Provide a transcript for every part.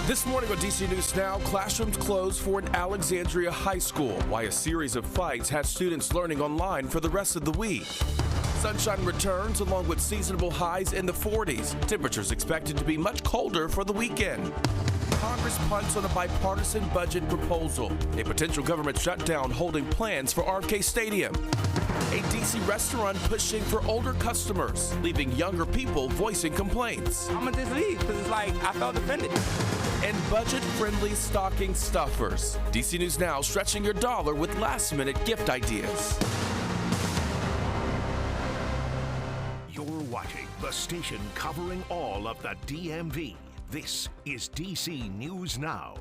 This morning on DC News Now, classrooms closed for an Alexandria high school. Why a series of fights had students learning online for the rest of the week. Sunshine returns along with seasonable highs in the 40s. Temperatures expected to be much colder for the weekend. Congress punts on a bipartisan budget proposal. A potential government shutdown holding plans for RFK Stadium. A DC restaurant pushing for older customers, leaving younger people voicing complaints. I'm gonna just leave because it's like I felt offended. And budget-friendly stocking stuffers. DC News Now stretching your dollar with last-minute gift ideas. You're watching the station covering all of the DMV. This is DC News Now.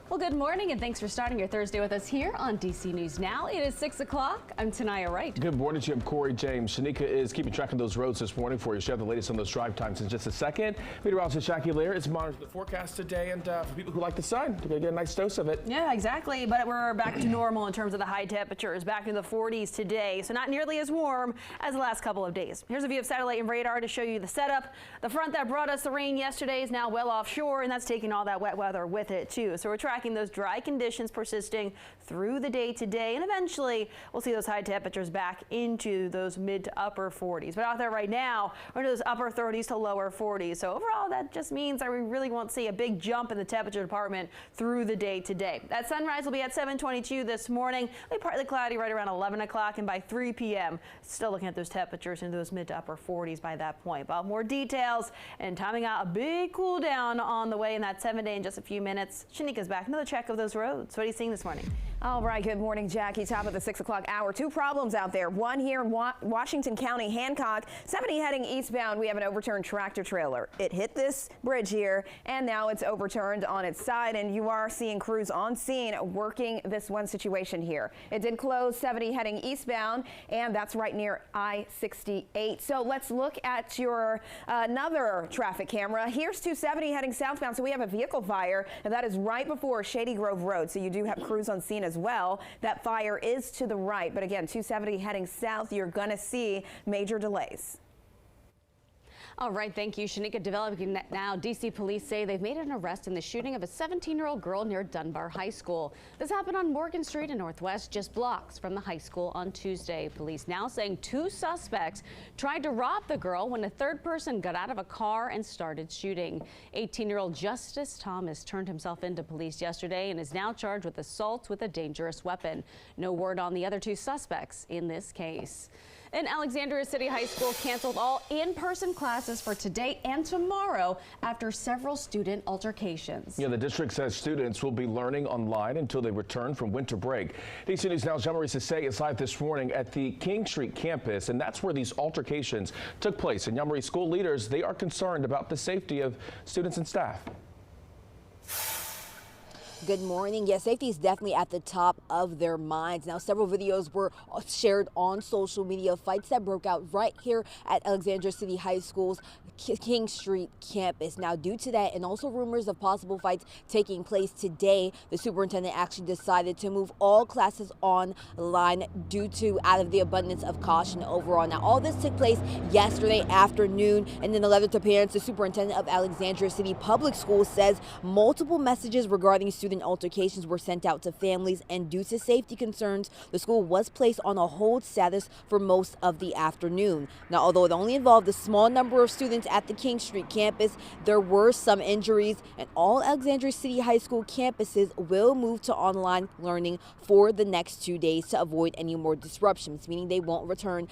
Well, good morning and thanks for starting your Thursday with us here on DC News Now. It is 6 o'clock. I'm Tanaya Wright. Good morning to you. I'm Corey James. Shanika is keeping track of those roads this morning for you. She'll have the latest on those drive times in just a second. Meteorologist Jackie Lair is monitoring the forecast today, and for people who like the sun, they're going to get a nice dose of it. Yeah, exactly. But we're back to normal in terms of the high temperatures, back in the 40s today. So not nearly as warm as the last couple of days. Here's a view of satellite and radar to show you the setup. The front that brought us the rain yesterday is now well offshore, and that's taking all that wet weather with it too. So we're tracking those dry conditions persisting through the day today, and eventually we'll see those high temperatures back into those mid to upper 40s. But out there right now, we're into those upper 30s to lower 40s. So overall, that just means that we really won't see a big jump in the temperature department through the day today. That sunrise will be at 7:22 this morning. It'll be partly cloudy right around 11 o'clock, and by 3 p.m. still looking at those temperatures into those mid to upper 40s by that point. But more details and timing out a big cool down on the way in that 7 day in just a few minutes. Shanika's back. Another check of those roads. What are you seeing this morning? All right. Good morning, Jackie. Top of the 6 o'clock hour. Two problems out there. One here in Washington County, Hancock. 70 heading eastbound. We have an overturned tractor trailer. It hit this bridge here, and now it's overturned on its side, and you are seeing crews on scene working this one situation here. It did close 70 heading eastbound, and that's right near I-68. So let's look at your another traffic camera. Here's 270 heading southbound. So we have a vehicle fire, and that is right before Shady Grove Road. So you do have crews on scene as well. That fire is to the right, but again, 270 heading south, you're going to see major delays. All right, thank you, Shanika. Developing now, D.C. police say they've made an arrest in the shooting of a 17-year-old girl near Dunbar High School. This happened on Morgan Street in Northwest, just blocks from the high school on Tuesday. Police now saying two suspects tried to rob the girl when a third person got out of a car and started shooting. 18-year-old Justice Thomas turned himself into police yesterday and is now charged with assault with a dangerous weapon. No word on the other two suspects in this case. And Alexandria City High School canceled all in-person classes for today and tomorrow after several student altercations. Yeah, the district says students will be learning online until they return from winter break. DC News Now's Jean-Marie Sisse is live this morning at the King Street campus, and that's where these altercations took place. And Jean-Marie, school leaders, they are concerned about the safety of students and staff. Good morning. Yes, safety is definitely at the top of their minds. Now, several videos were shared on social media of fights that broke out right here at Alexandria City High School's King Street campus. Now, due to that and also rumors of possible fights taking place today, the superintendent actually decided to move all classes online due to out of the abundance of caution overall. Now, all this took place yesterday afternoon, and in a letter to parents, the superintendent of Alexandria City Public Schools says multiple messages regarding student altercations were sent out to families, and due to safety concerns, the school was placed on a hold status for most of the afternoon. Now, although it only involved a small number of students at the King Street campus, there were some injuries, and all Alexandria City High School campuses will move to online learning for the next 2 days to avoid any more disruptions, meaning they won't return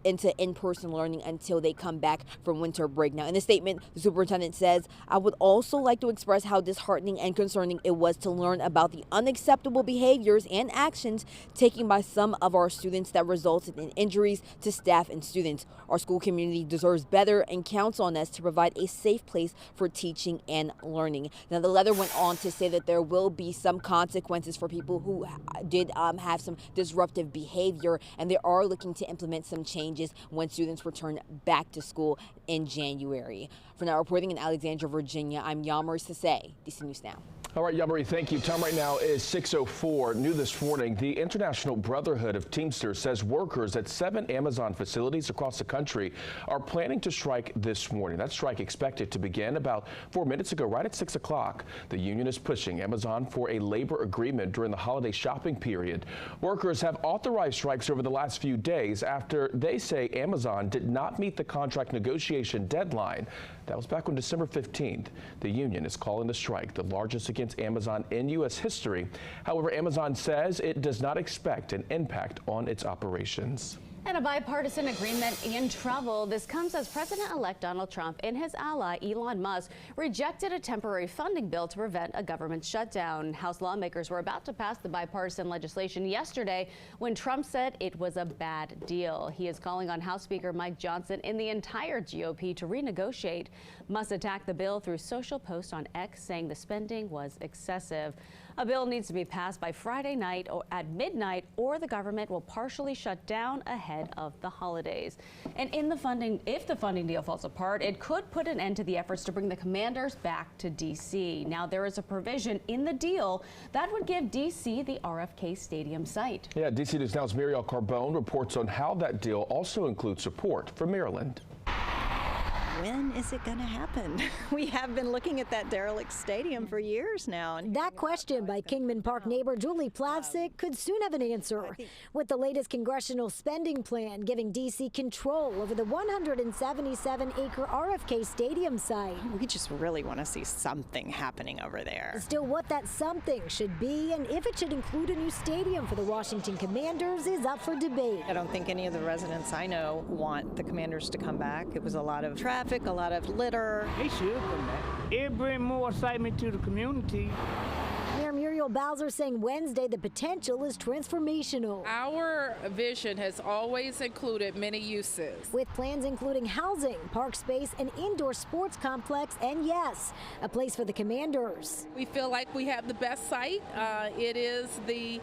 into in-person learning until they come back from winter break. Now, in a statement, the superintendent says, "I would also like to express how disheartening and concerning it was to learn about the unacceptable behaviors and actions taken by some of our students that resulted in injuries to staff and students. Our school community deserves better and counts on us to provide a safe place for teaching and learning." Now, the letter went on to say that there will be some consequences for people who did have some disruptive behavior, and they are looking to implement some changes when students return back to school in January. For now, reporting in Alexandria, Virginia, I'm Jean-Marie Sisse, DC News Now. All right, Yamari, thank you. Time right now is 6:04. New this morning, the International Brotherhood of Teamsters says workers at 7 Amazon facilities across the country are planning to strike this morning. That strike expected to begin about 4 minutes ago, right at 6 o'clock. The union is pushing Amazon for a labor agreement during the holiday shopping period. Workers have authorized strikes over the last few days after they say Amazon did not meet the contract negotiation deadline. That was back on December 15th. The union is calling the strike the largest against Amazon in U.S. history. However, Amazon says it does not expect an impact on its operations. And a bipartisan agreement in trouble. This comes as President-elect Donald Trump and his ally Elon Musk rejected a temporary funding bill to prevent a government shutdown. House lawmakers were about to pass the bipartisan legislation yesterday when Trump said it was a bad deal. He is calling on House Speaker Mike Johnson and the entire GOP to renegotiate. Musk attacked the bill through social posts on X, saying the spending was excessive. A bill needs to be passed by Friday night or at midnight, or the government will partially shut down ahead of the holidays. And if the funding deal falls apart, it could put an end to the efforts to bring the commanders back to D.C. Now, there is a provision in the deal that would give D.C. the RFK Stadium site. Yeah, D.C. News Now's Muriel Carbone reports on how that deal also includes support for Maryland. When is it going to happen? We have been looking at that derelict stadium for years now. That question by Kingman Park neighbor Julie Plavsic could soon have an answer, with the latest congressional spending plan giving D.C. control over the 177-acre RFK Stadium site. We just really want to see something happening over there. Still, what that something should be and if it should include a new stadium for the Washington Commanders is up for debate. I don't think any of the residents I know want the Commanders to come back. It was a lot of traffic, a lot of litter. They should come back. It bring more excitement to the community. Mayor Muriel Bowser saying Wednesday the potential is transformational. Our vision has always included many uses, with plans including housing, park space, an indoor sports complex, and yes, a place for the Commanders. We feel like we have the best site. It is the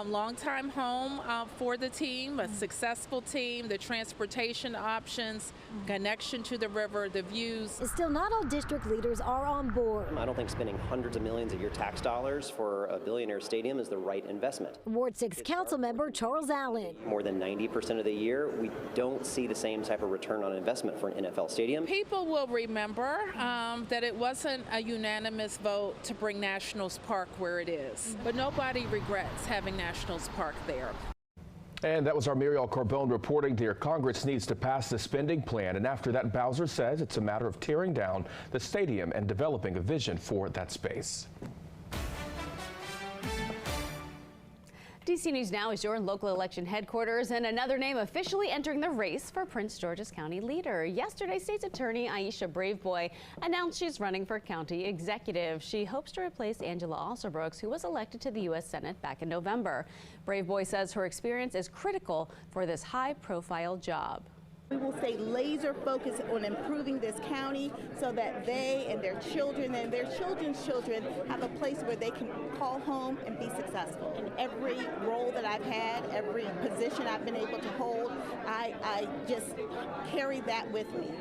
long-time home for the team, a successful team, the transportation options, connection to the river, the views. Still, not all district leaders are on board. I don't think spending hundreds of millions of your tax dollars for a billionaire stadium is the right investment. Ward 6 council member Charles Allen. More than 90% of the year, we don't see the same type of return on investment for an NFL stadium. People will remember that it wasn't a unanimous vote to bring Nationals Park where it is, but nobody regrets having Nationals Park there. And that was our Muriel Carbone reporting there. Congress needs to pass the spending plan, and after that, Bowser says it's a matter of tearing down the stadium and developing a vision for that space. DC News Now is your local election headquarters, and another name officially entering the race for Prince George's County leader. Yesterday, State's Attorney Aisha Braveboy announced she's running for county executive. She hopes to replace Angela Alsobrooks, who was elected to the U.S. Senate back in November. Braveboy says her experience is critical for this high-profile job. We will stay laser focused on improving this county so that they and their children and their children's children have a place where they can call home and be successful. In every role that I've had, every position I've been able to hold, I just carry that with me.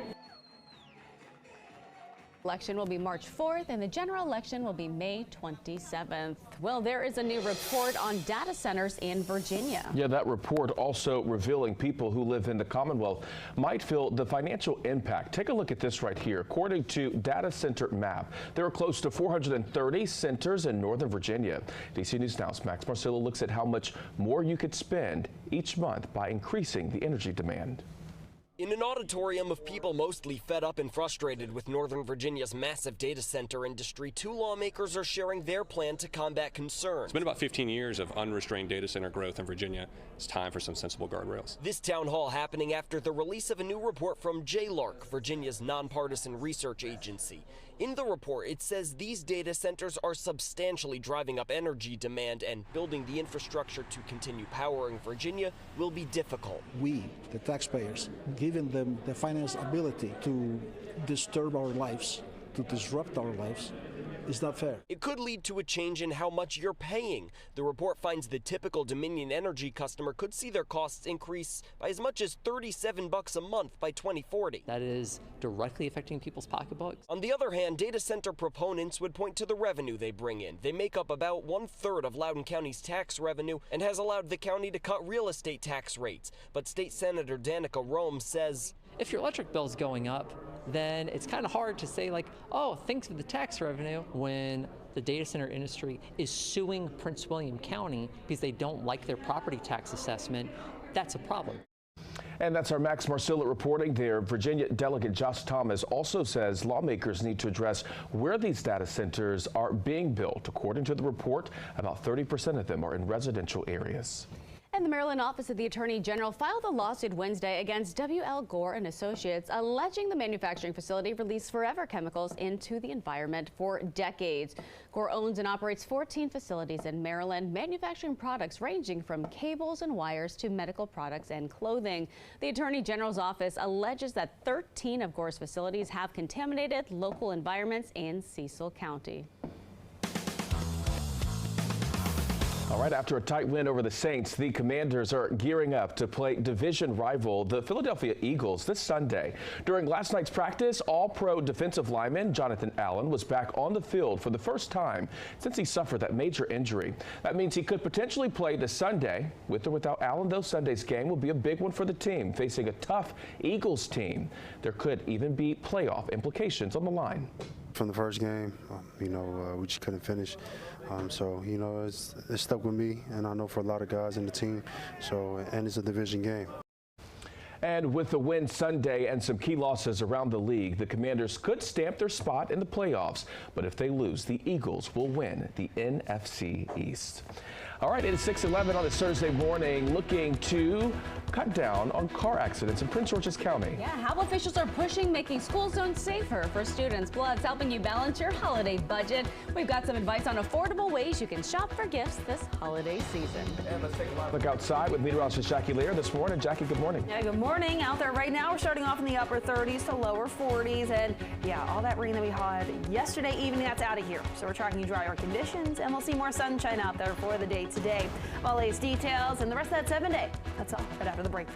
Election will be March 4th, and the general election will be May 27th. Well, there is a new report on data centers in Virginia. Yeah, that report also revealing people who live in the Commonwealth might feel the financial impact. Take a look at this right here. According to Data Center Map, there are close to 430 centers in Northern Virginia. DC News Now's Max Marcillo looks at how much more you could spend each month by increasing the energy demand. In an auditorium of people mostly fed up and frustrated with Northern Virginia's massive data center industry, 2 lawmakers are sharing their plan to combat concerns. It's been about 15 years of unrestrained data center growth in Virginia. It's time for some sensible guardrails. This town hall happening after the release of a new report from JLARC, Virginia's nonpartisan research agency. In the report, it says these data centers are substantially driving up energy demand, and building the infrastructure to continue powering Virginia will be difficult. We, the taxpayers, giving them the financial ability to disturb our lives to disrupt our lives is not fair. It could lead to a change in how much you're paying. The report finds the typical Dominion Energy customer could see their costs increase by as much as $37 a month by 2040. That is directly affecting people's pocketbooks. On the other hand, data center proponents would point to the revenue they bring in. They make up about 1/3 of Loudoun County's tax revenue and has allowed the county to cut real estate tax rates. But State Senator Danica Rome says, if your electric bill is going up, then it's kind of hard to say like, oh, thanks for the tax revenue, when the data center industry is suing Prince William County because they don't like their property tax assessment. That's a problem. And that's our Max Marcilla reporting there. Virginia Delegate Josh Thomas also says lawmakers need to address where these data centers are being built. According to the report, about 30% of them are in residential areas. And the Maryland Office of the Attorney General filed a lawsuit Wednesday against W.L. Gore and Associates, alleging the manufacturing facility released forever chemicals into the environment for decades. Gore owns and operates 14 facilities in Maryland, manufacturing products ranging from cables and wires to medical products and clothing. The Attorney General's office alleges that 13 of Gore's facilities have contaminated local environments in Cecil County. All right, after a tight win over the Saints, the Commanders are gearing up to play division rival, the Philadelphia Eagles, this Sunday. During last night's practice, All-Pro defensive lineman Jonathan Allen was back on the field for the first time since he suffered that major injury. That means he could potentially play this Sunday. With or without Allen, though, Sunday's game will be a big one for the team, facing a tough Eagles team. There could even be playoff implications on the line. From the first game, we just couldn't finish. It stuck with me, and I know for a lot of guys in the team. And it's a division game. And with the win Sunday and some key losses around the league, the Commanders could stamp their spot in the playoffs. But if they lose, the Eagles will win the NFC East. All right, it is 6:11 on this Thursday morning, looking to cut down on car accidents in Prince George's County. Yeah, how officials are pushing making school zones safer for students. Plus, helping you balance your holiday budget. We've got some advice on affordable ways you can shop for gifts this holiday season. And let's take a look outside with meteorologist Jackie Lear this morning. Jackie, good morning. Yeah, good morning. Out there right now, we're starting off in the upper 30s to lower 40s. And yeah, all that rain that we had yesterday evening, that's out of here. So we're tracking drier conditions, and we'll see more sunshine out there for the day today. All latest details and the rest of that 7-day. That's all right after the break.